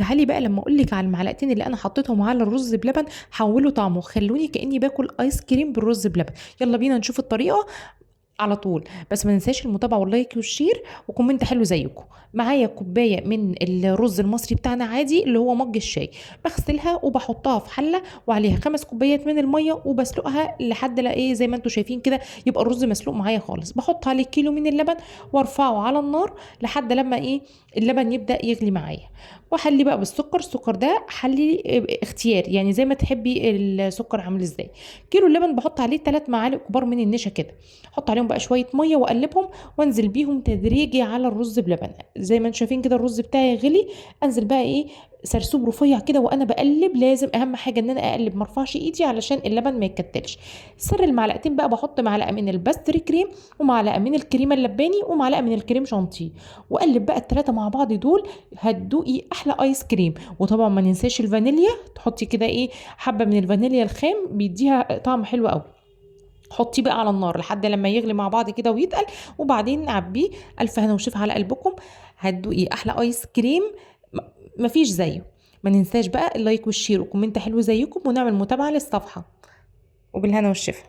تعالي بقى لما اقول لك على المعلقتين اللي انا حطيتهم على الرز بلبن حولوا طعمه، خلوني كاني باكل ايس كريم بالرز بلبن. يلا بينا نشوف الطريقه على طول. بس ما ننساش المتابعه واللايك والشير وكومنت حلو زيكم. معايا كوبايه من الرز المصري بتاعنا عادي اللي هو مج الشاي، بغسلها وبحطها في حله وعليها 5 كوبايات من الميه وبسلقها لحد لا ايه زي ما انتم شايفين كده، يبقى الرز مسلوق معايا خالص. بحط عليه كيلو من اللبن وارفعه على النار لحد لما ايه اللبن يبدا يغلي معايا. واحلي بقى بالسكر. السكر ده حلي اختيار، يعني زي ما تحبي السكر عامل ازاي. كيلو اللبن بحط عليه 3 معالق كبار من النشا كده، احط عليهم بقى شويه ميه واقلبهم وانزل بيهم تدريجي على الرز بلبن. زي ما انتم شايفين كده الرز بتاعي غلي، انزل بقى ايه سرسوب رفيع كده وانا بقلب. لازم اهم حاجه ان انا اقلب مرفعش ايدي علشان اللبن ما يتكتلش. سر المعلقتين بقى بحط معلقه من الباستري كريم ومعلقه من الكريمه اللباني ومعلقه من الكريم شانتيه، واقلب بقى الثلاثه مع بعض دول. هتدوقي احلى ايس كريم. وطبعا ما ننساش الفانيليا، تحطي كده ايه حبه من الفانيليا الخام بيديها طعم حلو قوي. حطيه بقى على النار لحد لما يغلي مع بعض كده ويتقل، وبعدين عبيه. الف هنا وشوف على قلبكم، هتدوقي احلى ايس كريم م- مفيش زيه. ما ننساش بقى اللايك والشير وكومنت حلو زيكم ونعمل متابعة للصفحة. وبالهنا والشفا.